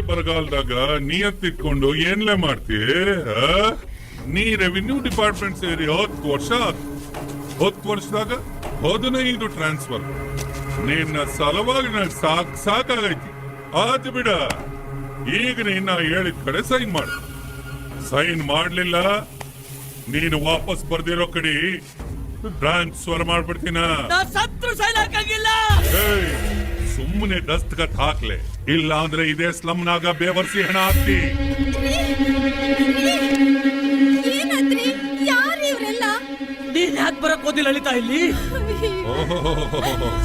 ಬರಗಾಲದಾಗ ನಿಯತ್ತಿಟ್ಕೊಂಡು ಏನ್ಲೇ ಮಾಡ್ತಿ? ನೀ ರೆವಿನ್ಯೂ ಡಿಪಾರ್ಟ್ಮೆಂಟ್ ಸೇರಿ 10 ವರ್ಷ ಆತು. 10 ವರ್ಷದಾಗ 15 ಟ್ರಾನ್ಸ್ಫರ್. ನಿನ್ನ ಸಲುವಾಗಿ ಸಾಕಾಗೈತಿ. ಆತು ಬಿಡ, ಈಗ ನೀನ್ ಹೇಳಿದ ಕಡೆ ಸೈನ್ ಮಾಡು. ಸೈನ್ ಮಾಡ್ಲಿಲ್ಲ, ನೀನು ವಾಪಸ್ ಬರ್ದಿರೋ ಕಡೆ ಟ್ರಾನ್ಸ್ಫರ್ ಮಾಡ್ಬಿಡ್ತೀನ. ಸುಮ್ಮನೆ ದಸ್ತಖತ್ ಹಾಕ್ಲೆ, ಇಲ್ಲ ಅಂದ್ರೆ ಇದೇ ಸ್ಲಮ್ನಾಗ ಬೇವರ್ಸಿ ಹಣ ಹಾಕ್ತಿ.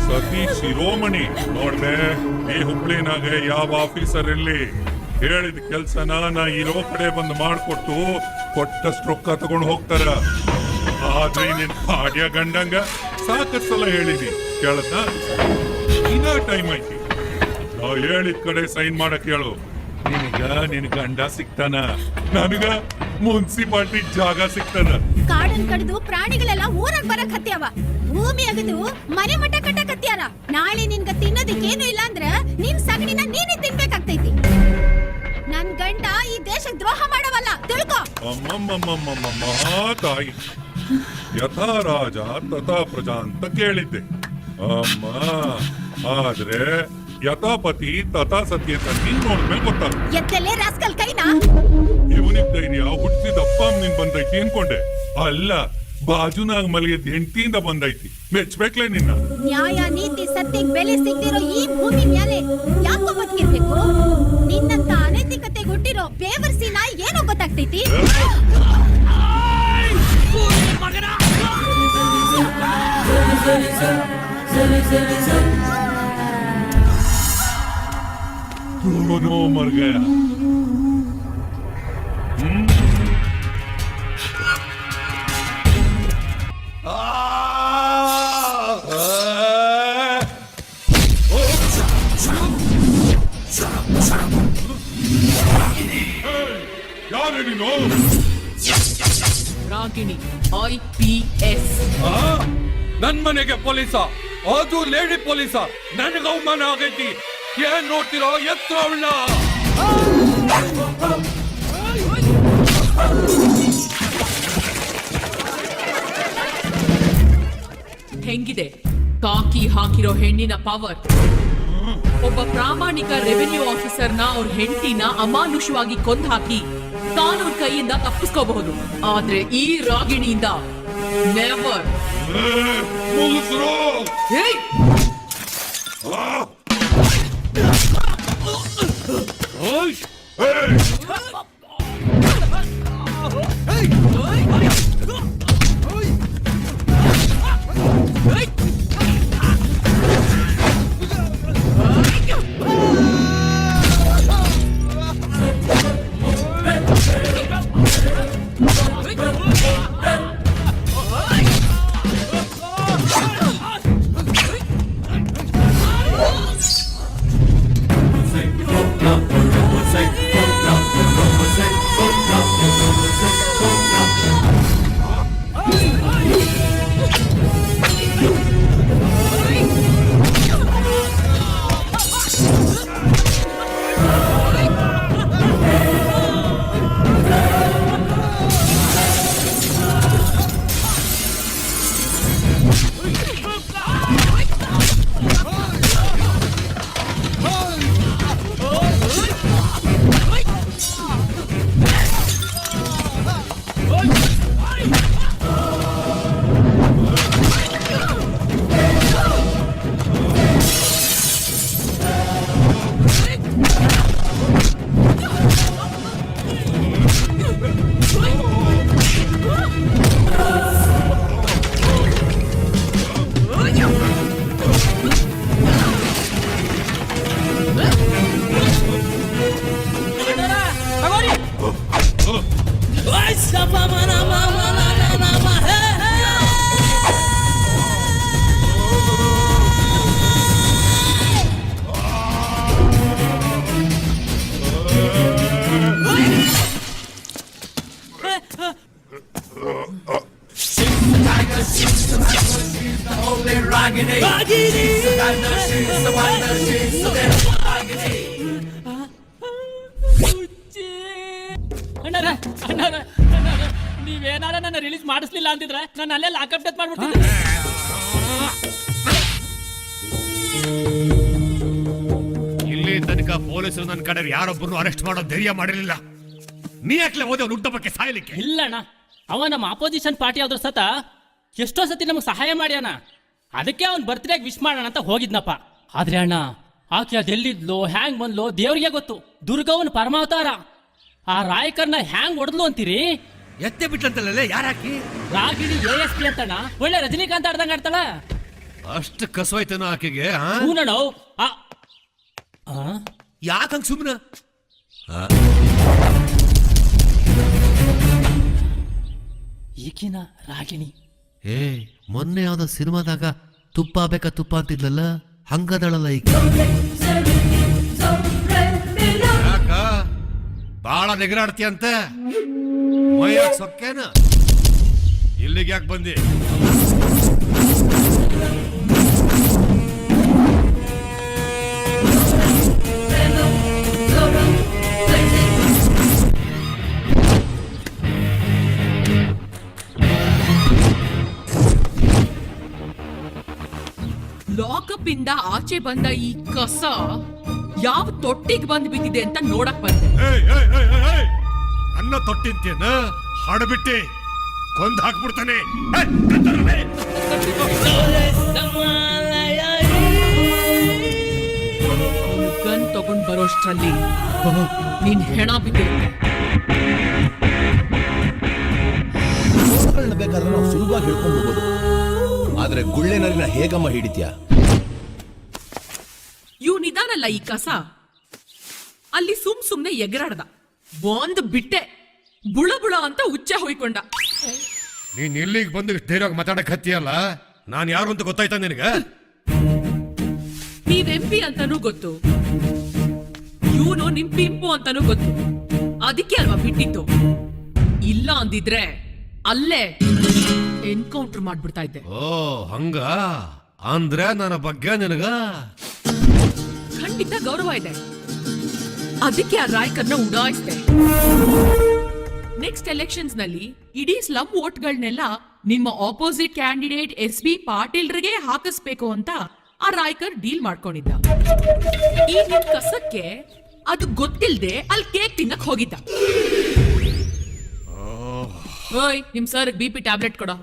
ಸತೀಶ್ ಶಿರೋಮಣಿ ನೋಡ್ದೆ, ಈ ಹುಬ್ಳಿನಾಗ ಯಾವ ಆಫೀಸರ್ ಇರ್ಲಿ ಹೇಳಿದ ಕೆಲ್ಸನ ನಾ ಇರೋ ಕಡೆ ಬಂದು ಮಾಡ್ಕೊಟ್ಟು ಕೊಟ್ಟಷ್ಟು ರೊಕ್ಕ ತಗೊಂಡು ಹೋಗ್ತಾರ. ಆದ್ರೆ ನಿನ್ ಪಾಡ್ಯ ಗಂಡಂಗ ಸಾಕಷ್ಟು ಸಲ ಹೇಳಿದಿ, ಕೇಳದ? ಇನ್ನ ಟೈಮ್ ಐತಿ. ನಾ ಹೇಳಿದ ಕಡೆ ಸೈನ್ ಮಾಡಕ್ ಹೇಳು. ನಿನ್ ಗಂಡ ಸಿಗ್ತಾನ, ನನಗ ಮುನ್ಸಿಪಾಲ್ಟಿ ಜಾಗ ಸಿಗ್ತಾನ. ಕಾಡನ್ ಕಡಿದು ಪ್ರಾಣಿಗಳೆಲ್ಲ ಊರಾಗ ಬರಕ್ ಹತ್ಯಾವ. ಭೂಮಿ ಅಗದು ಮನೆ ಮಠ ಕಟ್ಟಕ್ ಹತ್ಯಾರ. ನಾಳೆ ನಿನ್ಗ ತಿನ್ನೋದಕ್ಕೇನು ಇಲ್ಲ ಅಂದ್ರ ನಿನ್ ಸಗಣಿನ ನೀನೇ ತಿನ್ಬೇಕಾಗ್ತೈತಿ. ನನ್ ಗಂಡ ಈ ದೇಶಕ್ಕೆ ದ್ರೋಹ ಮಾಡವಲ್ಲ, ತಿಳ್ಕೊ. ತಾಯಿ, ಯಥಾ ರಾಜ ತಥಾ ಪ್ರಜಾ ಅಂತ ಕೇಳಿದ್ದೆ ಅಮ್ಮ. ಆದ್ರೆ ಯಥಾಪತಿ ತಥಾ ಸತಿ ಅಂತ ನೀನ್ ನೋಡ್ಮೇಲೆ ಗೊತ್ತಾಗ. ಎತ್ತಲೇ ರಾಸ್ಕಲ್ ಕೈನಾ? ಇವನಿಗೆ ಧೈರ್ಯ ಹುಟ್ಟಿದಪ್ಪ ನಿನ್ ಬಂದೈತಿ ಅನ್ಕೊಂಡೆ. ಅಲ್ಲ, ಬಾಜುನಾಗ ಮಲಗಿದ ಹೆಂಡತಿಯಿಂದ ಬಂದೈತಿ. ಮೆಚ್ಬೇಕ್ಲೆ ನಿನ್ನ. ನ್ಯಾಯ ನೀತಿ ಸತ್ಯಕ್ಕೆ ಬೆಲೆ ಸಿಗ್ದಿರೋ ಈ ಭೂಮಿ ಮ್ಯಾಲೆ ಯಾಕೋ ಬದುಕಿರ್ಬೇಕು? ನಿನ್ನಂತ ಅನೈತಿಕತೆ ಹುಟ್ಟಿರೋ ಬೇವರ್ಸಿ ನಾಯಿ ಏನೋ ಗೊತ್ತಾಗ್ತೈತಿ? दोनों मर गया. ಯಾರೇ ನೀನು? ರಾಗಿಣಿ, IPS. ನನ್ ಮನೆಗೆ ಪೊಲೀಸ, ಅದು ಲೇಡಿ ಪೊಲೀಸ. ನನಗೆ ಅವಮಾನ ಆಗೈತಿ. ಏನ್ ನೋಡ್ತಿರೋ? ಎತ್ತು ಅವಳ. ಹೆಂಗಿದೆ ಕಾಕಿ ಹಾಕಿರೋ ಹೆಣ್ಣಿನ ಪವರ್? ಒಬ್ಬ ಪ್ರಾಮಾಣಿಕ ರೆವಿನ್ಯೂ ಆಫೀಸರ್ನ ಅವ್ರ ಹೆಂಡತಿನ ಅಮಾನುಷವಾಗಿ ಕೊಂದು ಹಾಕಿ ಕಾನೂನು ಕೈಯಿಂದ ತಪ್ಪಿಸ್ಕೋಬಹುದು. ಆದ್ರೆ ಈ ರಾಗಿಣಿಯಿಂದ ನೆವರ್. ನೀವೇನಾರ ನನ್ನ ರಿಲೀಸ್ ಮಾಡಿಸ್ಲಿಲ್ಲ ಅಂತಿದ್ರೆ ನಾನು ಅಲ್ಲೇ ಲಾಕಪ್ ಡೆತ್ ಮಾಡ್ಬಿಡ್ತಿದ್ದೆ. ಇಲ್ಲಿ ತನಕ ಪೊಲೀಸರು ನನ್ನ ಕಡೆ ಯಾರೊಬ್ಬರನ್ನು ಅರೆಸ್ಟ್ ಮಾಡೋ ಧೈರ್ಯ ಮಾಡಿರಲಿಲ್ಲ. ನೀ ಯಾಕ್ಲೆ ಹೋದೆ ಅವ್ನು ಹುಟ್ಟಬ್ಬಕ್ಕೆ ಸಾಯಲಿಕ್ಕೆ? ಇಲ್ಲಣ್ಣ, ಅವ ನಮ್ಮ ಅಪೋಸಿಷನ್ ಪಾರ್ಟಿ ಆದ್ರ ಸತ ಎಷ್ಟೋ ಸತಿ ನಮಗೆ ಸಹಾಯ ಮಾಡ್ಯಾನ. ಅದಕ್ಕೆ ಅವ್ನ ಬರ್ತ್ಡೇಗೆ ವಿಶ್ ಮಾಡೋಣ ಅಂತ ಹೋಗಿದ್ನಪ್ಪ. ಆದ್ರೆ ಅಣ್ಣ, ಆಕೆ ಅದೆಲ್ಲಿದ್ಲು, ಹ್ಯಾಂಗ್ ಬಂದ್ಲು ದೇವ್ರಿಗೆ ಗೊತ್ತು. ದುರ್ಗವನ್ ಪರಮಾವತಾರ. ಆ ರಾಯಕರ್ನ ಹ್ಯಾಂಗ್ ಹೊಡೆದ್ಲು ಅಂತೀರಿ? ಎತ್ತೆ ಬಿಟ್ಲಂತಲ್ಲ ಯಾರಾಕಿ? ರಾಗಿಣಿ ASP ಅಂತಣ್ಣ, ಒಳ್ಳೆ ರಜನಿಕಾಂತ್ ಆಡ್ದಂಗ ಆಡ್ತಾಳ. ಅಷ್ಟು ಕಸವಾಯ್ತನ ಆಕೆಗೆ? ಹೂನಣ್ಣ. ಯಾಕಂಗ್ ಸುಮ್ಮನ? ಈಕಿನ ರಾಗಿಣಿ. ಮೊನ್ನೆ ಯಾವ್ದೋ ಸಿನಿಮಾದಾಗ ತುಪ್ಪ ಬೇಕಾ ತುಪ್ಪ ಅಂತಿದ್ಲಲ್ಲ, ಹಂಗದಳಲ್ಲ ಈಕೆ. ಯಾಕ ಬಾಳ ನೆಗರಾಡ್ತೀಯಂತ? ಮೈಯಾಗ ಸೊಕ್ಕೇನ? ಇಲ್ಲಿಗೆ ಯಾಕೆ ಬಂದಿ? ಲಾಕಪ್ ಇಂದ ಆಚೆ ಬಂದ ಈ ಕಸ ಯಾವ ತೊಟ್ಟಿಗೆ ಬಂದ್ ಬಿದ್ದಿದೆ ಅಂತ ನೋಡಕ್ ಬಂದೆ. ಅನ್ನ ತೊಟ್ಟಿಂತೇನ ಹಾಡ್ಬಿಟ್ಟೆ ಕೊಂದ್ ಹಾಕ್ಬಿಡ್ತಾನೆ. ಗನ್ ತಗೊಂಡ್ ಬರೋಷ್ಟ್ರಲ್ಲಿ ನೀನ್ ಹೆಣ ಬಿದ್ದಿರುತ್ತೆ. ಬೇಕಾದ್ರೆ ನಾವು ಸುಲಭವಾಗಿ ಹಿಡ್ಕೊಂಡ್ಬಿಡ್ಬೋದು, ಆದ್ರೆ ಗುಳ್ಳೆನರಿನ ಹೇಗಮ್ಮ ಹಿಡಿತ್ಯಾ? ಇವ್ನಿದಾನಲ್ಲ ಈ ಕಸ, ಅಲ್ಲಿ ಸುಮ್ನೆ ಎಗರಾಡ್ದ. ಒಂದ್ ಬಿಟ್ಟೆ ಬುಳ ಬುಳ ಅಂತ ಉಚ್ಚ ಹೊಯ್ಕೊಂಡ. ನೀನ್ ಇಲ್ಲಿಗೆ ಬಂದು ಧೈರ್ಯವಾಗಿ ಮಾತಾಡಕ್ ಹತ್ತಿಯಲ್ಲ, ನಾನ್ ಯಾರು ಅಂತ ಗೊತ್ತಾಯ್ತಾ ನಿನಗ? ನೀವ್ MP ಅಂತಾನೂ ಗೊತ್ತು, ಇವನು ನಿಮ್ ಪಿಂಪು ಅಂತಾನೂ ಗೊತ್ತು. ಅದಕ್ಕೆ ಅಲ್ವಾ ಬಿಟ್ಟಿತ್ತು. ಇಲ್ಲ ಅಂದಿದ್ರೆ ಅಲ್ಲೇ ಎನ್ಕೌಂಟರ್ ಮಾಡ್ಬಿಡ್ತಾ ಇದ್ದೆ. ಓ ಹಂಗ ಅಂದ್ರೆ ನನ್ನ ಬಗ್ಗೆ ನಿನಗ ಖಂಡಿತ ಗೌರವ ಇದೆ. ಅದಕ್ಕೆ ಆ ರಾಯ್ಕರ್ನ ಉಡಾಯಿಸ್ದೆ. ನೆಕ್ಸ್ಟ್ ಎಲೆಕ್ಷನ್ಸ್ ನಲ್ಲಿ ಇಡೀ ಸ್ಲಮ್ ವೋಟ್ಗಳನ್ನೆಲ್ಲ ನಿಮ್ಮ ಆಪೋಸಿಟ್ ಕ್ಯಾಂಡಿಡೇಟ್ SB ಪಾಟೀಲ್ರಿಗೆ ಹಾಕಿಸ್ಬೇಕು ಅಂತ ಆ ರಾಯ್ಕರ್ ಡೀಲ್ ಮಾಡ್ಕೊಂಡಿದ್ದ. ಈ ನಿಮ್ ಕಸಕ್ಕೆ ಅದು ಗೊತ್ತಿಲ್ದೆ ಅಲ್ಲಿ ಕೇಕ್ ತಿನ್ನಕ್ ಹೋಗಿದ್ದ. ಓಯ್, ನಿಮ್ ಸರ್ BP ಟ್ಯಾಬ್ಲೆಟ್ ಕೊಡೋ.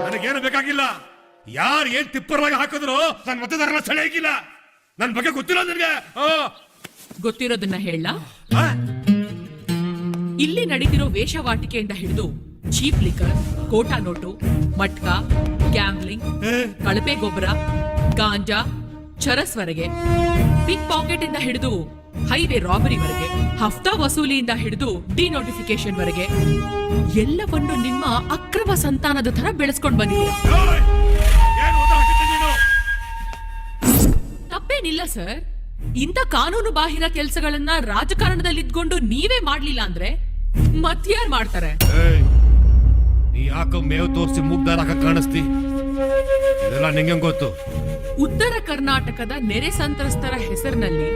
ನನಗೇನು ಬೇಕಾಗಿಲ್ಲ. ಯಾರು ಏನ್ ತಿಪ್ಪರವಾಗಿ ಹಾಕಿದ್ರು ನನ್ನ ಮತದಾರನ ಸೆಳೆಯಾಗಿಲ್ಲ. ನನ್ ಬಗ್ಗೆ ಗೊತ್ತಿಲ್ಲ ನಿನಗೆ? ಗೊತ್ತಿರೋದನ್ನ ಹೇಳ. ಇಲ್ಲಿ ನಡೀತಿರೋ ವೇಷವಾಟಿಕೆಯಿಂದ ಹಿಡಿದು ಚೀಪ್ ಲಿಕರ್, ಕೋಟಾ ನೋಟು, ಮಟ್ಕ, ಗ್ಯಾಂಬ್ಲಿಂಗ್, ಕಳಪೆ ಗೊಬ್ಬರ, ಗಾಂಜಾ, ಚರಸ್ವರೆಗೆ, ಪಿಕ್ ಪಾಕೆಟ್ ಇಂದ ಹಿಡಿದು ಹೈವೇ ರಾಬರಿವರೆಗೆ, ಹಫ್ತಾ ವಸೂಲಿಯಿಂದ ಹಿಡಿದು ಡಿನೋಟಿಫಿಕೇಶನ್ ವರೆಗೆ ಎಲ್ಲವನ್ನು ನಿಮ್ಮ ಅಕ್ರಮ ಸಂತಾನದ ತರ ಬೆಳೆಸ್ಕೊಂಡ್ ಬಂದಿದ್ದೀರಾ. ತಪ್ಪೇನಿಲ್ಲ ಸರ್. ಇಂಥ ಕಾನೂನು ಬಾಹಿರ ಕೆಲಸಗಳನ್ನ ರಾಜಕಾರಣದಲ್ಲಿ ಇದ್ಕೊಂಡು ನೀವೇ ಮಾಡ್ಲಿಲ್ಲ ಅಂದ್ರೆ ಮತ್ಯಾರ್ ಮಾಡ್ತಾರೆ? ನೀ ಯಾಕೋ ಮೇವು ತೋರಿಸಿ ಮುಗ್ದಾರ ಕಾಣಿಸ್ತಿ? ಇದೆಲ್ಲ ನಿಂಗೆ ಗೊತ್ತು. ಉತ್ತರ ಕರ್ನಾಟಕದ ನೆರೆ ಸಂತ್ರಸ್ತರ ಹೆಸರಿನಲ್ಲಿ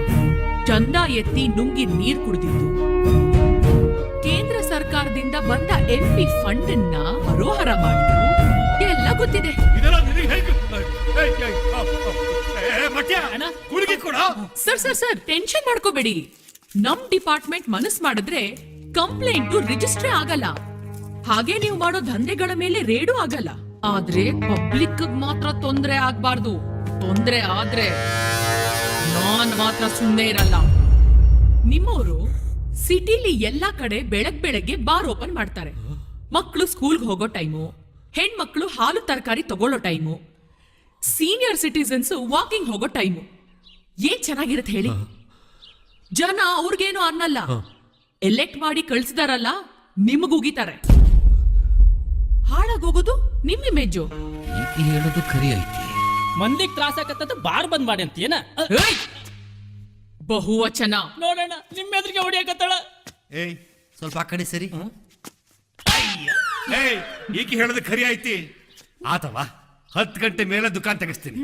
ಚಂದ ಎತ್ತಿ ನುಂಗಿ ನೀರ್ ಕುಡಿದಿದ್ದು, ಕೇಂದ್ರ ಸರ್ಕಾರದಿಂದ ಬಂದ MP ಫಂಡ್ ಅನ್ನ ಹರೋಹರ ಮಾಡಿದ್ದು ಎಲ್ಲ ಗೊತ್ತಿದೆ. ಸರ್ ಟೆನ್ಷನ್ ಮಾಡ್ಕೋಬೇಡಿ. ನಮ್ ಡಿಪಾರ್ಟ್ಮೆಂಟ್ ಮನಸ್ ಮಾಡಿದ್ರೆ ಕಂಪ್ಲೇಂಟ್ ರಿಜಿಸ್ಟ್ರೇ ಆಗಲ್ಲ. ಹಾಗೆ ನೀವು ಮಾಡೋ ದಂಧೆಗಳ ಮೇಲೆ ರೇಡು ಆಗಲ್ಲ. ಆದ್ರೆ ಪಬ್ಲಿಕ್ ಮಾತ್ರ ತೊಂದ್ರೆ ಆಗ್ಬಾರ್ದು. ತೊಂದ್ರೆ ಆದ್ರೆ ನಾನ್ ಮಾತ್ರ ಸುಮ್ಮನೆ ಇರಲ್ಲ. ನಿಮ್ಮವರು ಸಿಟಿಲಿ ಎಲ್ಲಾ ಕಡೆ ಬೆಳಗ್ಗೆ ಬಾರ್ ಓಪನ್ ಮಾಡ್ತಾರೆ. ಮಕ್ಕಳು ಸ್ಕೂಲ್ಗೆ ಹೋಗೋ ಟೈಮು, ಹೆಣ್ಮಕ್ಳು ಹಾಲು ತರಕಾರಿ ತಗೊಳ್ಳೋ ಟೈಮು, ಸೀನಿಯರ್ ಸಿಟಿಸನ್ಸ್ ವಾಕಿಂಗ್ ಹೋಗೋ ಟೈಮು. ಏನ್ ಚೆನ್ನಾಗಿರುತ್ತೆ ಹೇಳಿ? ಜನ ಅವ್ರಿಗೇನು ಅನ್ನಲ್ಲ. ಎಲೆಕ್ಟ್ ಮಾಡಿ ಕಳ್ಸಿದಾರಲ್ಲ, ನಿಮಗುಗಿತಾರೆ. ಹಾಳಾಗೋಗೋದು ನಿಮ್ ಇಮೇಜು. ಹೇಳೋದು ಖರಿ ಐತಿ. ಮಂದಿಗ್ ತ್ರಾಸ ಆಗತ್ತಂತ ಬಾರ್ ಬಂದ್ ಮಾಡಿ ಅಂತ ಏನ? ಬಹುವಚನ. ನೋಡೋಣ, ನಿಮ್ಮ ಎದುರಿಗೆ ಹೊಡಿಯಕತ್ತಾಳ. ಸ್ವಲ್ಪ ಆ ಕಡೆ ಸರಿ. ಈಕೆ ಹೇಳೋದು ಖರಿ ಐತಿ. ಆತವಾ 10 ಗಂಟೆ ಮೇಲೆ ದುಕಾನ್ ತೆಗಿಸ್ತೀನಿ.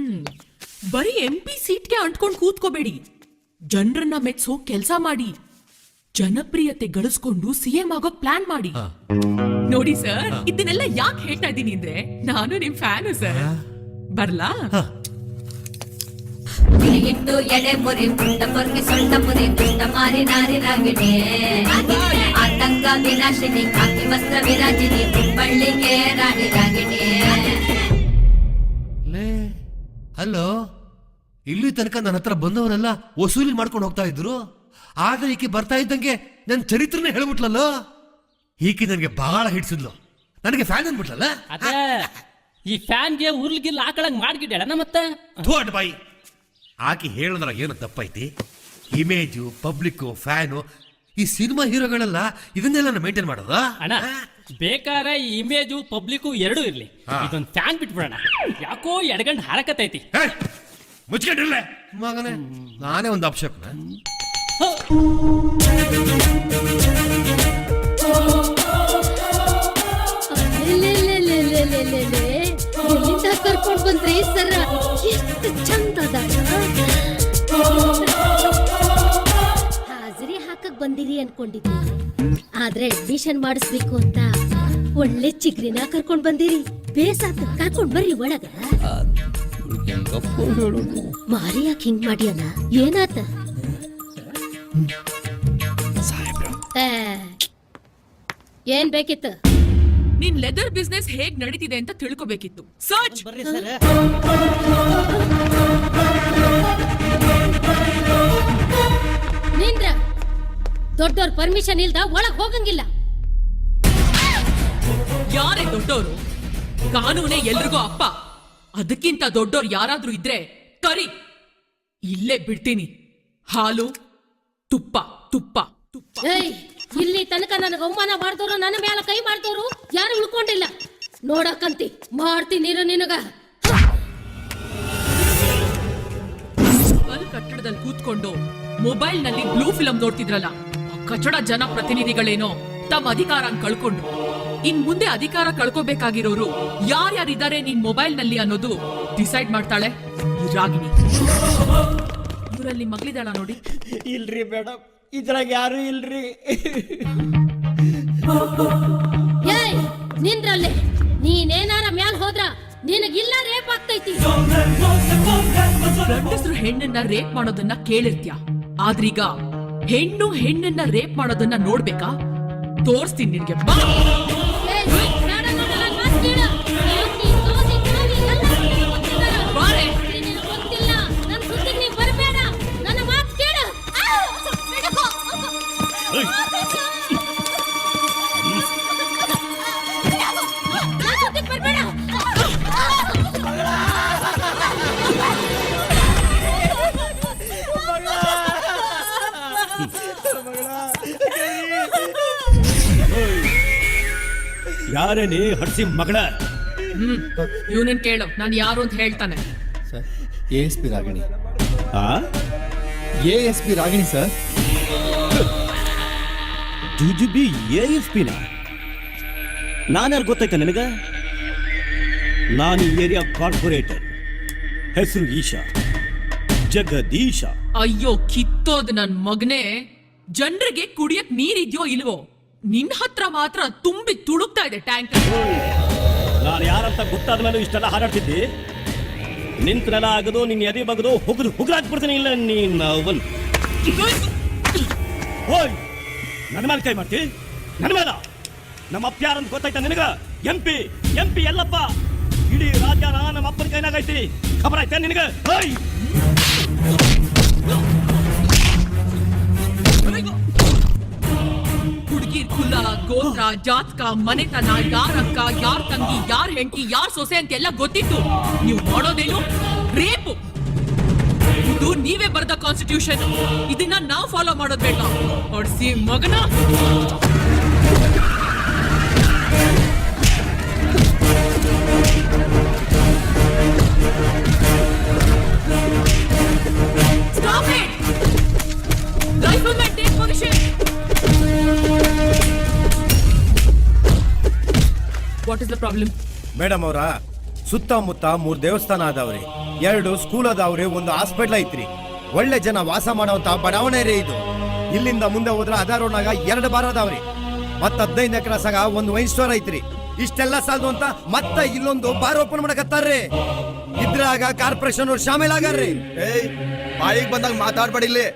ಬರೀ MP ಸೀಟ್ಗೆ ಅಂಟ್ಕೊಂಡ್ ಕೂತ್ಕೋಬೇಡಿ. ಜನರನ್ನ ಮೆಚ್ಚೋ ಕೆಲ್ಸ ಮಾಡಿ. ಜನಪ್ರಿಯತೆ ಗಳಿಸ್ಕೊಂಡು ಸಿಎಂ ಆಗೋ ಪ್ಲಾನ್ ಮಾಡಿ. ನೋಡಿ ಸರ್, ಇದನ್ನೆಲ್ಲ ಯಾಕೆ ಹೇಳ್ತಾ ಇದ್ದೀನಿ ಅಂದ್ರೆ ನಾನು ನಿಮ್ ಫ್ಯಾನು ಸರ್. ಬರ್ಲಾ? ತಿರುಗಿಟ್ಟು ಎಡೆ ಮುರಿ ಪುಟ್ಟ ಪೊರ್ಗಿ ಸೊಂಟ ಮುರಿ ಪುಟ್ಟ ಮಾರಿ ನಾರಿ ರಾಗಿಣಿ ಆತಂಕ ವಿನಾಶಿನಿ ಕಾಕಿ ವಸ್ತ್ರ ವಿರಾಜಿನಿ ಹುಬ್ಬಳ್ಳಿಗೆ ರಾಣಿ ರಾಗಿಣಿ. ಹಲೋ, ಇಲ್ಲಿ ತನಕ ನನ್ನ ಹತ್ರ ಬಂದವರೆಲ್ಲ ವಸೂಲಿ ಮಾಡ್ಕೊಂಡು ಹೋಗ್ತಾ ಇದ್ರು. ಆದ್ರೆ ಈಕೆ ಬರ್ತಾ ಇದ್ದಂಗೆ ನನ್ನ ಚರಿತ್ರನೇ ಹೇಳ್ಬಿಟ್ಲಲ್ಲ. ಈಕೆ ನನಗೆ ಬಹಳ ಹಿಡ್ಸಿದ್ಲು, ನನಗೆ ಫ್ಯಾನ್ ಅನ್ಬಿಟ್ಲಲ್ಲ. ಅದೇ ಈ ಫ್ಯಾನ್ಗೆ ಉರ್ಲ್ಗಿಲ್ ಹಾಕಳಂಗ್ ಮಾಡ್ಗಿಡ್ಯಾಳ ಮತ್ತೆ. ಥೋಟ್ ಬಾಯಿ, ಆಕೆ ಹೇಳಿದ್ರ ಏನು ತಪ್ಪೈತಿ? ಇಮೇಜು, ಪಬ್ಲಿಕ್ಕು, ಫ್ಯಾನು, ಈ ಸಿನಿಮಾ ಹೀರೋಗಳೆಲ್ಲ ಇದನ್ನೆಲ್ಲ ಮೇಂಟೈನ್ ಮಾಡೋದ? ಅಣ್ಣ ಬೇಕಾದ್ರೆ ಈ ಇಮೇಜು ಪಬ್ಲಿಕ್ಕು ಎರಡೂ ಇರ್ಲಿ, ಇದೊಂದು ಫ್ಯಾನ್ ಬಿಟ್ಬಿಡೋಣ. ಯಾಕೋ ಎಡಗಂಡು ಹಾರಕತ್ತೈತಿ. ಮುಚ್ಕೊಂಡಿರ್ಲೆ ಮಗನೇ, ನಾನೇ ಒಂದು ಅಪ್ಶಕ್ನ. ಎಲ್ಲಿಂದ ಕರ್ಕೊಂಡ್ ಬಂದ್ರಿ ಸರ್? ಎಷ್ಟು ಚಂದ ಹಾಜರಿ ಹಾಕಕ್ ಬಂದಿರಿ ಅನ್ಕೊಂಡಿದ್ದೆ, ಆದ್ರೆ ಅಡ್ಮಿಷನ್ ಮಾಡಿಸ್ಬೇಕು ಅಂತ ಒಳ್ಳೆ ಚಿಗ್ರಿನ ಕರ್ಕೊಂಡ್ ಬಂದಿರಿ. ಬೇಸಾತ ಕರ್ಕೊಂಡ್ ಬರ್ರಿ ಒಳಗ. ಮಾರಿ ಯಾಕೆ ಹಿಂಗ್ ಮಾಡ್ಯಾನ? ಏನಾತ? ಏನ್ ಬೇಕಿತ್ತು? ನಿನ್ ಲೆದರ್ ಬಿಸ್ನೆಸ್ ಹೇಗ್ ನಡೀತಿದೆ ಅಂತ ತಿಳ್ಕೊಬೇಕಿತ್ತು. ಸರ್ಚ್. ನಿಂದ್ರ ದೊಡ್ಡವ್ರ ಪರ್ಮಿಷನ್ ಇಲ್ದ ಒಳಗ್ ಹೋಗಂಗಿಲ್ಲ. ಯಾರೇ ದೊಡ್ಡೋರು? ಕಾನೂನೇ ಎಲ್ರಿಗೂ ಅಪ್ಪ. ಅದಕ್ಕಿಂತ ದೊಡ್ಡೋರು ಯಾರಾದ್ರೂ ಇದ್ರೆ ಕರಿ, ಇಲ್ಲೇ ಬಿಡ್ತೀನಿ. ಹಾಲು, ತುಪ್ಪ ತುಪ್ಪ ತುಪ್ಪ. ಏಯ್, ಇಲ್ಲಿ ತನಕ ನನಗೆ ಅವಮಾನ ಮಾಡ್ದವ್ರು, ನನ್ನ ಮೇಲೆ ಕೈ ಮಾಡ್ದವ್ರು ಯಾರು ಉಳ್ಕೊಂಡಿಲ್ಲ. ನೋಡಕ್ಕಂತಿ ಮಾಡ್ತೀನಿ ನಿನಗ. ಕಲ್ ಕಟ್ಟಡದಲ್ಲಿ ಕೂತ್ಕೊಂಡು ಮೊಬೈಲ್ ನಲ್ಲಿ ಬ್ಲೂ ಫಿಲಂ ನೋಡ್ತಿದ್ರಲ್ಲ, ಆ ಕಟ್ಟಡ ಜನ ಪ್ರತಿನಿಧಿಗಳೇನೋ ತಮ್ಮ ಅಧಿಕಾರ ಕಳ್ಕೊಂಡ್ರು. ಇನ್ ಮುಂದೆ ಅಧಿಕಾರ ಕಳ್ಕೋಬೇಕಾಗಿರೋರು ಯಾರ್ಯಾರಿದ್ದಾರೆ ನಿನ್ ಮೊಬೈಲ್ ನಲ್ಲಿ ಅನ್ನೋದು ಡಿಸೈಡ್ ಮಾಡ್ತಾಳೆ ಈ ರಾಗಿಣಿ. ಇವರಲ್ಲಿ ಮಗಳಿದಾಳ ನೋಡಿ. ಇಲ್ರಿ ಮೇಡಮ್, ಇದ್ರಾಗ ಯಾರು ಇಲ್ರಿ. ಏಯ್, ನಿಂದ್ರಲ್ಲೇ. ನೀನೇನಾರ ಮ್ಯಾಲ್ ಹೋದ್ರ ನಿನಗಿಲ್ಲ ರೇಪ್ ಆಗ್ತೈತಿ. ಗಂಡಸರು ಹೆಣ್ಣನ್ನ ರೇಪ್ ಮಾಡೋದನ್ನ ಕೇಳಿರ್ತ್ಯ, ಆದ್ರೀಗ ಹೆಣ್ಣು ಹೆಣ್ಣನ್ನ ರೇಪ್ ಮಾಡೋದನ್ನ ನೋಡ್ಬೇಕಾ? ತೋರ್ಸ್ತೀನಿ ನಿನ್ಗೆ. ಬಾ. ಏಯ್, ಬೇಡ ನೋಡು, ನನ್ ಮಾತ್ ಕೇಳು. ಯಾಕ್ ನೀನ್ ತೋಸಿ ತೋವಿ ಎಲ್ಲ ಗೊತ್ತಿದ್ದಾರ? ಬಾರೆ. ನಿನಗ್ ಗೊತ್ತಿಲ್ಲ, ನನ್ ಸುದ್ದಿಗ್ ನೀ ಬರ್ಬೇಡ. ನನ್ನ ಮಾತ್ ಕೇಳು. ಬಿಡಪ್ಪ. ನನ್ ಸುದ್ದಿಗ್ ಬರ್ಬೇಡ. ಯಾರೇನಿ ಹಡ್ಸಿ ಮಗಳ? ಇವನನ್ ಕೇಳು, ನಾನು ಯಾರು ಅಂತ ಹೇಳ್ತಾನೆ. Sir, ASP Ragini. ASP Ragini sir. ಜುಜುಬಿ ASPನ? ನಾನ್ಯಾರು ಗೊತ್ತಾಯ್ತ ನಿನಗ? ನಾನು ಏರಿಯಾ ಕಾರ್ಪೊರೇಟರ್, ಹೆಸರು ಈಶಾ, ಜಗದೀಶ. ಅಯ್ಯೋ ಕಿತ್ತೋದ್ ನನ್ ಮಗನೇ. ಜನರಿಗೆ ಕುಡಿಯಕ್ ನೀರಿದ್ಯೋ ಇಲ್ವೋ? ನಿನ್ ಹತ್ರ ಮಾತ್ರ ತುಂಬಿ ತುಳುಕ್ತಾ ಇದೆ ಟ್ಯಾಂಕ್. ನಾನು ಯಾರಂತ ಗೊತ್ತಾದ ಮೇಲೆ ಇಷ್ಟೆಲ್ಲ ಹಾರಾಡ್ತಿದ್ದಿ? ನಿಂತ ನೆಲ ಆಗದು, ನಿನ್ನ ಎದೆ ಬಗದು ಹುಗ್ರಾಕ್ಬಿಡ್ತೀನಿ. ಇಲ್ಲ ನೀನ್ ಓಯ್, ನನ್ನ ಮೇಲೆ ಕೈ ಮಾಡ್ತಿ? ನನ್ನ ಮೇಲ? ನಮ್ಮ ಅಪ್ಪ ಯಾರಂತ ಗೊತ್ತಾಯ್ತಾ ನಿನಗ? MP ಎಲ್ಲಪ್ಪ. ಇಡೀ ರಾಜ್ಯನ ನಮ್ಮ ಅಪ್ಪನ ಕೈನಾಗೈತಿ. ಖಬರ್ ಆಯ್ತಾ ನಿನಗ? ಓಯ್, ಹುಡುಗಿರ್ ಕುಲ, ಗೋತ್ರ, ಜಾತಕ, ಮನೆತನ, ಯಾರ ಅಕ್ಕ, ಯಾರ್ ತಂಗಿ, ಯಾರ್ ಹೆಂಡತಿ, ಯಾರ್ ಸೊಸೆ ಅಂತೆಲ್ಲ ಗೊತ್ತಿತ್ತು. ನೀವು ಮಾಡೋದೇನು? ರೇಪು. ಇದು ನೀವೇ ಬರೆದ ಕಾನ್ಸ್ಟಿಟ್ಯೂಷನ್. ಇದನ್ನ ನಾವು ಫಾಲೋ ಮಾಡೋದ್ ಬೇಡ. ಹೊಡ್ಸಿ ಮಗನ. Stop it! Rifleman, take position. What is the problem? Madam ಅವರ ಸುತ್ತಮುತ್ತ 3 ದೇವಸ್ಥಾನ ಅದಾವ್ರಿ, 2 ಸ್ಕೂಲ್ ಅದಾವ್ರಿ, 1 ಹಾಸ್ಪಿಟ್ಲ್ ಐತ್ರಿ. ಒಳ್ಳೆ ಜನ ವಾಸ ಮಾಡೋಂತ ಬಡಾವಣೆ ರೀ ಇದು. ಇಲ್ಲಿಂದ ಮುಂದೆ ಹೋದ್ರ ಅದ ರೋಡ್ನಾಗ 2 ಬಾರ್ ಅದಾವ್ರಿ. ಮತ್ತ 15 ಎಕರೆ ಸಗ ಒಂದು ವೈನ್ ಸ್ಟೋರ್ ಐತ್ರಿ. ಇಷ್ಟೆಲ್ಲ ಸಾಲದು ಅಂತ ಮತ್ತ ಇಲ್ಲೊಂದು ಬಾರ್ ಓಪನ್ ಮಾಡಕತ್ತಾರ್ರಿ. ಇದ್ರಾಗ ಕಾರ್ಪೊರೇಷನ್ ಅವ್ರು ಶಾಮಿಲ್ ಆಗಾರ್ರಿ. ಏಯ್ ಬಾಯಿಗೆ ಬಂದಾಗ ಮಾತಾಡ್ಬೇಡಿಲ್ಲಿ.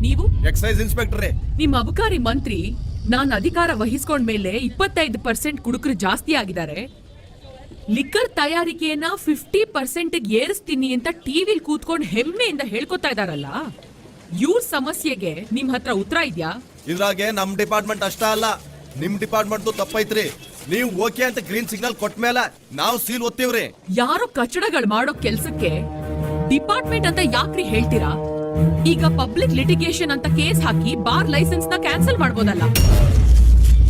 ನೀವು ಎಕ್ಸೈಸ್ ಇನ್ಸ್ಪೆಕ್ಟರ್ ನಿಮ್ಮ ಅಬಕಾರಿ ಮಂತ್ರಿ ನಾನ್ ಅಧಿಕಾರ ವಹಿಸ್ಕೊಂಡ್ಮೇಲೆ 25% ಕುಡುಕರು ಜಾಸ್ತಿ ಆಗಿದ್ದಾರೆ, ಲಿಕ್ಕರ್ ತಯಾರಿಕೆಯನ್ನ 50% ಏರಿಸ್ತೀನಿ ಅಂತ ಟಿವಿಲ್ ಕೂತ್ಕೊಂಡು ಹೆಮ್ಮೆಯಿಂದ ಹೇಳ್ಕೊತಾ ಇದಾರಲ್ಲ, ಇವ್ರ ಸಮಸ್ಯೆಗೆ ನಿಮ್ ಹತ್ರ ಉತ್ತರ ಇದ್ಯಾ? ಇದ್ರಾಗೆ ನಮ್ ಡಿಪಾರ್ಟ್ಮೆಂಟ್ ಅಷ್ಟ ಅಲ್ಲ, ನಿಮ್ ಡಿಪಾರ್ಟ್ಮೆಂಟ್ ತಪ್ಪೈತ್ರಿ. ನೀವು ಓಕೆ ಅಂತ ಗ್ರೀನ್ ಸಿಗ್ನಲ್ ಕೊಟ್ಟ ಮೇಲೆ ನಾವು ಸೀಲ್ ಒತ್ತೀವ್ರಿ. ಯಾರೋ ಕಚಡಗಳು ಮಾಡೋ ಕೆಲ್ಸಕ್ಕೆ ಡಿಪಾರ್ಟ್ಮೆಂಟ್ ಅಂತ ಯಾಕ್ರಿ ಹೇಳ್ತೀರಾ? ಈಗ ಪಬ್ಲಿಕ್ ಲಿಟಿಗೇಷನ್ ಅಂತ ಕೇಸ್ ಹಾಕಿ ಬಾರ್ ಲೈಸೆನ್ಸ್ ನ ಕ್ಯಾನ್ಸಲ್ ಮಾಡ್ಬೋದಲ್ಲ.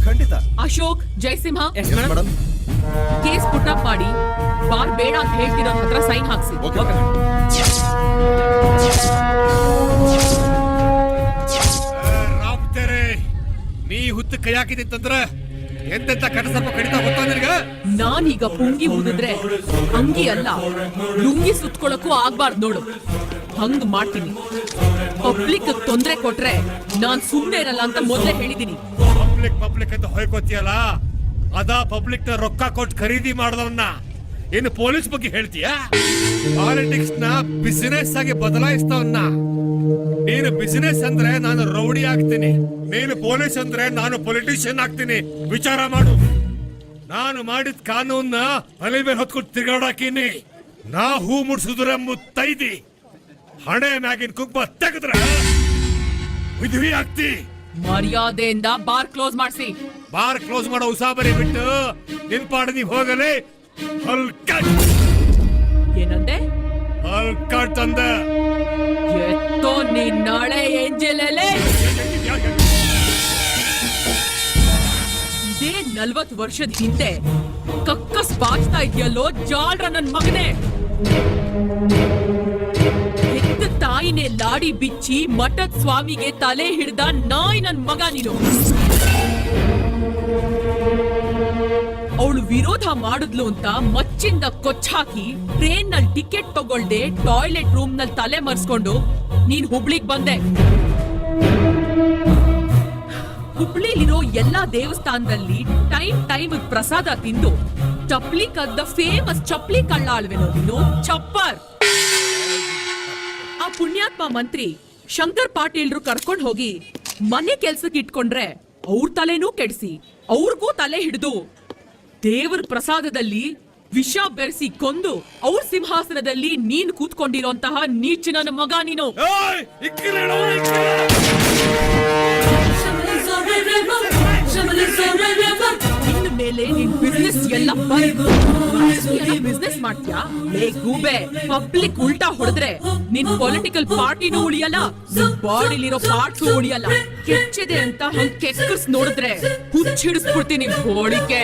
ಖಂಡಿತ. Ashok, Jayasimha, madam case put up ಮಾಡಿ ಬಾರ್ ಬೇಡ ಅಂತ ಹೇಳ್ತಿರೋ ಹತ್ರ ಸೈನ್ ಹಾಕ್ಸಿ. ನೀ ಹುತ್ತು ಕೈ ಹಾಕಿದಂದ್ರ ಎಂತೆಂತ ಕಟಸರ್ಪ ಕಡಿತ ಗೊತ್ತಾ ನಿನಗ? ನಾನೀಗ ಪುಂಗಿ ಊದಿದ್ರೆ ಅಂಗಿ ಅಲ್ಲ ಲುಂಗಿ ಸುತ್ಕೊಳಕ್ಕೂ ಆಗ್ಬಾರ್ದು ನೋಡು, ಹಂಗ್ ಮಾಡ್ತೀನಿ. ಪಬ್ಲಿಕ್ ತೊಂದ್ರೆ ಕೊಟ್ರೆ ನಾನ್ ಸುಮ್ನೆ ಇರಲ್ಲ ಅಂತ ಮೊದ್ಲೇ ಹೇಳಿದೀನಿ. ಪಬ್ಲಿಕ್ ಅಂತ ಹೊಯ್ಕೋತಿಯಲ್ಲ, ಅದ ಪಬ್ಲಿಕ್ ನ ರೊಕ್ಕ ಕೊಟ್ಟು ಖರೀದಿ ಮಾಡಿದವನ್ನ ಏನು ಪೊಲೀಸ್ ಬಗ್ಗೆ ಹೇಳ್ತೀಯ? ಪಾಲಿಟಿಕ್ಸ್ ನ ಬಿಸಿನೆಸ್ ಆಗಿ ಬದಲಾಯಿಸ್ತವನ್ನ. ನೀನು ಬಿಸಿನೆಸ್ ಅಂದ್ರೆ ನಾನು ರೌಡಿ ಆಗ್ತೀನಿ, ನೀನು ಪೊಲೀಸ್ ಅಂದ್ರೆ ನಾನು ಪೊಲಿಟಿಷಿಯನ್ ಆಗ್ತೀನಿ. ವಿಚಾರ ಮಾಡು. ನಾನು ಮಾಡಿದ ಕಾನೂನ್ನ ತಲೆ ಮೇಲೆ ಹೊತ್ಕೊಂಡು ತಿರುಗಾಡಾಕಿನಿ. ನಾ ಹೂ ಮುಡ್ಸಿದ್ರೆ ಮುತ್ತೈದಿ, ಹಣೆ ಮ್ಯಾಗಿನ ಕುಂಕುಮ ತೆಗೆದ್ರೆ ವಿಧಿ ಆಗ್ತಿ. ಮರ್ಯಾದೆಯಿಂದ ಬಾರ್ ಕ್ಲೋಸ್ ಮಾಡಿಸಿ. ಬಾರ್ ಕ್ಲೋಸ್ ಮಾಡೋ ಉಸಾಬರಿ ಬಿಟ್ಟು ನಿನ್ ಪಾಡ ನೀವ್ ಹೋಗಲೇ. ಏನಂದೆ? ಹಲ್ಕಟ್ ಅಂದ. ಎತ್ತೋ ನೀನ್ ನಾಳೆ ಎಂಜಲೇ. ಇದೇ 40 ವರ್ಷದ ಹಿಂದೆ ಕಕ್ಕಸ್ ಬಾಚ್ತಾ ಇದೆಯಲ್ಲೋ ಜಾಳ್ರ ನನ್ ಮಗನೇ. ಹೆತ್ತ ತಾಯಿನೇ ಲಾಡಿ ಬಿಚ್ಚಿ ಮಠದ್ ಸ್ವಾಮಿಗೆ ತಲೆ ಹಿಡ್ದ ನಾಯಿ ನನ್ ಮಗ ನೀನು. ಅವಳು ವಿರೋಧ ಮಾಡಿದ್ಲು ಅಂತ ಮಚ್ಚಿಂದ ಕೊಚ್ಚಾಕಿ ಟ್ರೈನ್ ನಲ್ಲಿ ಟಿಕೆಟ್ ತಗೊಳ್ದೆ ಟಾಯ್ಲೆಟ್ ರೂಮ್ ನಲ್ಲಿ ತಲೆ ಮರ್ಸ್ಕೊಂಡು ನೀನ್ ಹುಬ್ಳಿಗ್ ಬಂದೆ. ಹುಬ್ಳಿಲಿರೋ ಎಲ್ಲಾ ದೇವಸ್ಥಾನದಲ್ಲಿ ಟೈಮ್ ಪ್ರಸಾದ ತಿಂದು ಚಪ್ಲಿ ಕದ್ದ ಫೇಮಸ್ ಚಪ್ಲಿ ಕಳ್ಳ ಅಲ್ವೇನೋ ನೀನು, ಚಪ್ಪರ್. ಆ ಪುಣ್ಯಾತ್ಮ ಮಂತ್ರಿ ಶಂಕರ್ ಪಾಟೀಲ್ರು ಕರ್ಕೊಂಡ್ ಹೋಗಿ ಮನೆ ಕೆಲ್ಸಕ್ಕೆ ಇಟ್ಕೊಂಡ್ರೆ ಅವ್ರ ತಲೆನೂ ಕೆಡಿಸಿ ಅವ್ರಿಗೂ ತಲೆ ಹಿಡಿದು ದೇವರ ಪ್ರಸಾದದಲ್ಲಿ ವಿಷ ಬೆರೆಸಿ ಕೊಂದು ಅವ್ರ ಸಿಂಹಾಸನದಲ್ಲಿ ನೀನ್ ಕೂತ್ಕೊಂಡಿರೋಂತಹ ನೀಚಿನ ಮಗ ನೀನು. ಇನ್ನು ಮೇಲೆ ನಿನ್ ಬಿಸ್ನೆಸ್ ಎಲ್ಲ ಬಿಸ್ನೆಸ್ ಮಾಡ್ತೀಯಾ? ಲೇ ಗೂಬೆ, ಪಬ್ಲಿಕ್ ಉಲ್ಟಾ ಹೊಡೆದ್ರೆ ನಿನ್ ಪೊಲಿಟಿಕಲ್ ಪಾರ್ಟಿನೂ ಉಳಿಯಲ್ಲ, ಬಾಡಿಲಿರೋ ಪಾರ್ಟ್ಸು ಉಳಿಯಲ್ಲ. ಕೆಚ್ಚಿದೆ ಅಂತ ಹಂಗ್ ಕೆಕ್ಕರ್ಸ್ ನೋಡಿದ್ರೆ ಹುಚ್ಚಿಡಿಸ್ಬಿಡ್ತೀನಿ. ಹೋಳಿಕೆ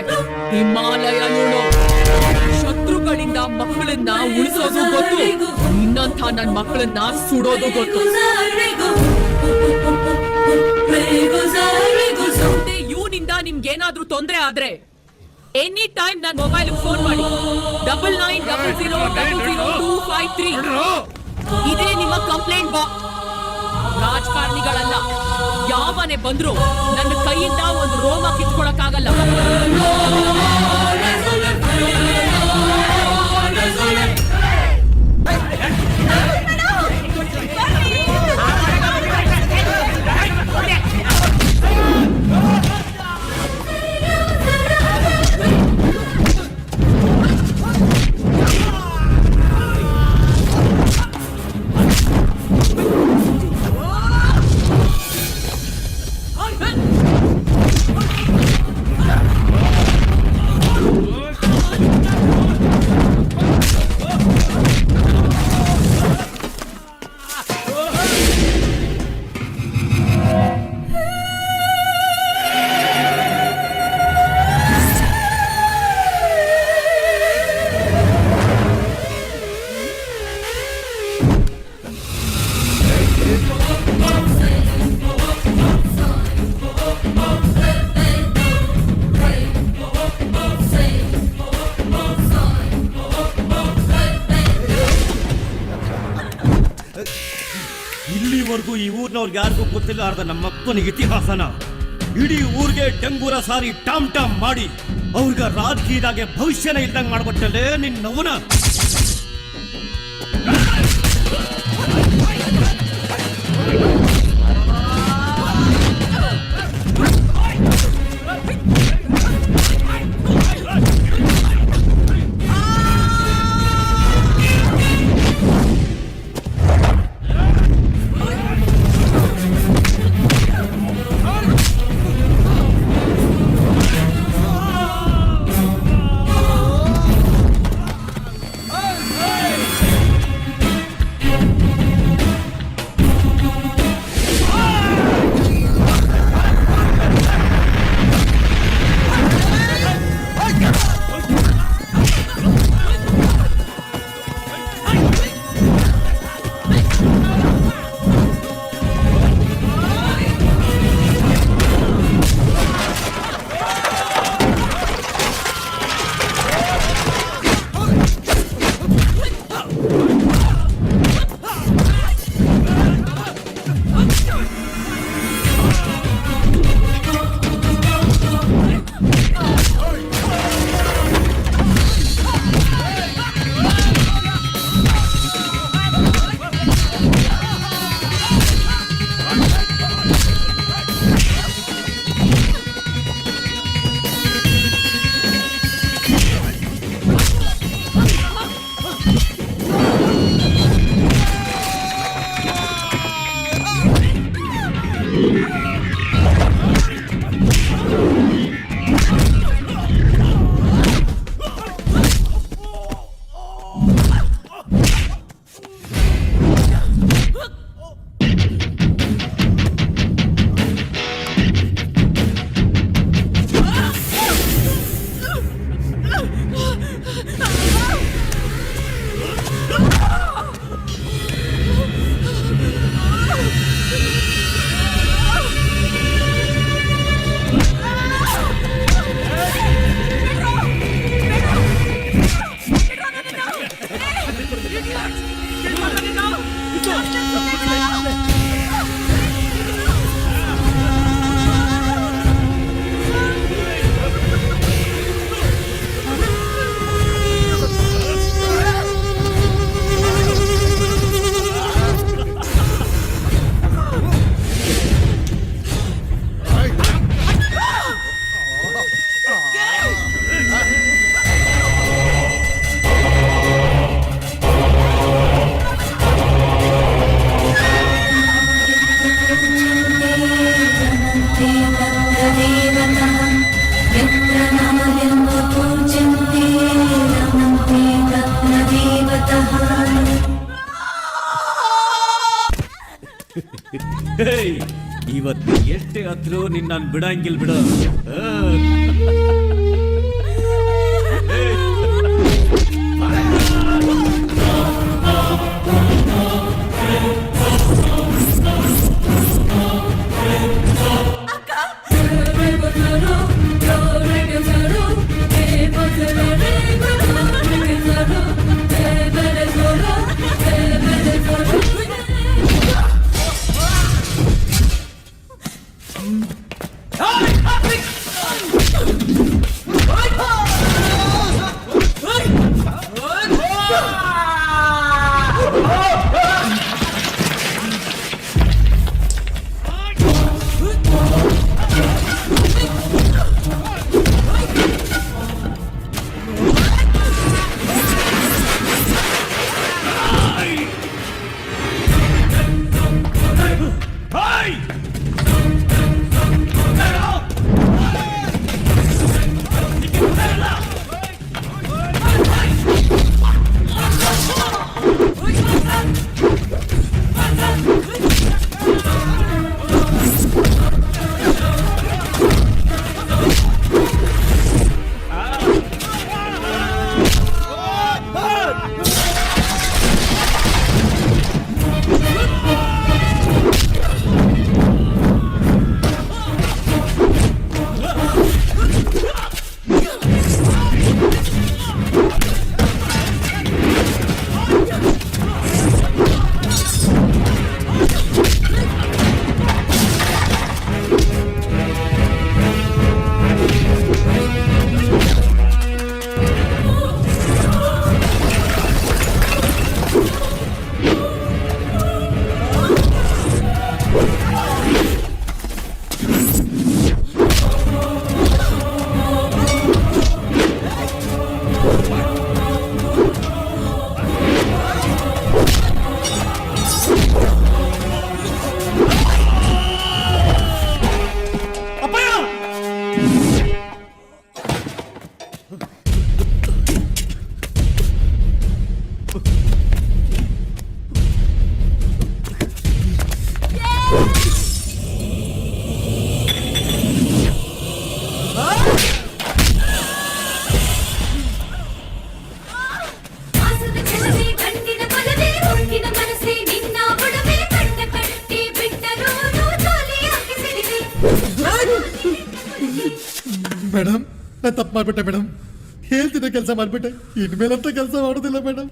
ಹಿಮಾಲಯ ನೋಡು. ಶತ್ರುಗಳಿಂದ ಮಕ್ಕಳನ್ನ ಉಳಿಸೋದು ಗೊತ್ತು, ಇನ್ನಂಥ ನನ್ ಮಕ್ಕಳನ್ನ ಸುಡೋದು ಗೊತ್ತು. ಇವನಿಂದ ನಿಮ್ಗೇನಾದ್ರೂ ತೊಂದ್ರೆ ಆದ್ರೆ ಎನಿ ಟೈಮ್ ನನ್ನ ಮೊಬೈಲ್ ಫೋನ್ ಮಾಡಿ. 9900000253. ಇದೇ ನಿಮ್ಮ ಕಂಪ್ಲೇಂಟ್ ಬಾಕ್ಸ್. ರಾಜಕಾರಣಿಗಳಲ್ಲ, ಯಾವನೇ ಬಂದ್ರು ನನ್ನ ಕೈಯಿಂದ ಒಂದು ರೋಮ ಕಿತ್ಕೊಳಕ್ಕಾಗಲ್ಲ. ಇಲ್ಲಿವರೆಗೂ ಈ ಊರ್ನವ್ರಿಗೆ ಯಾರಿಗೂ ಗೊತ್ತಿಲ್ಲ ನಮ್ಮಪ್ಪನಿಗೆ ಇತಿಹಾಸನ ಇಡೀ ಊರಿಗೆ ಡಂಗೂರ ಸಾರಿ ಟಾಮ್ ಟಾಮ್ ಮಾಡಿ ಅವ್ರಿಗೆ ರಾಜಕೀಯದಾಗೆ ಭವಿಷ್ಯನ ಇಲ್ದಂಗ್ ಮಾಡ್ಬಿಟ್ಟಲ್ಲೇ ನಿನ್ನವನ. ಇವತ್ತು ಎಷ್ಟೇ ಹತ್ರು ನಿನ್ನ ಬಿಡಂಗಿಲ್ ಬಿಡ. ಮಾಸದ ಕೆಲವೇ ಗಂಡಿನ ಬಲವೇ ಹುಟ್ಟಿನ ಮನಸ್ಸೇ ನಿನ್ನ ಒಡವೆ ಕಟ್ಟ ಕಟ್ಟಿ ಬಿಟ್ಟರೂ ತೋಲೆ ಹಾಕಿಸಿದೆ. ಮೇಡಮ್ ನಾನು ತಪ್ಪು ಮಾಡ್ಬಿಟ್ಟೆ ಮೇಡಮ್, ಹೇಳ್ತಿದ್ದ ಕೆಲಸ ಮಾಡ್ಬಿಟ್ಟೆ, ಇನ್ಮೇಲಂತ ಕೆಲಸ ಮಾಡೋದಿಲ್ಲ ಮೇಡಮ್.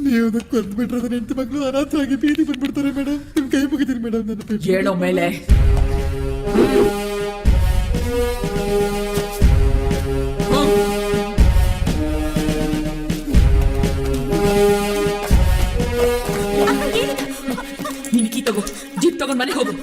ನೀವು ಕೊಂದ್ಬಿಟ್ರೆ ನನ್ನ ಹೆಂಡತಿ ಮಕ್ಕಳು ಅನಾಥರಾಗಿ ಬೀದಿ ಬಂದ್ಬಿಡ್ತಾರೆ ಮೇಡಮ್. ನಿಮ್ ಕೈ ಮುಗಿತೀನಿ ಮೇಡಮ್. ನನ್ನ ಹೇಳೋ ಮೇಲೆ ನಿನ್ ಕೀ ತಗೋ, ಜೀಪ್ ತಗೊಂಡ್ ಮನೆಗೆ ಹೋಗು.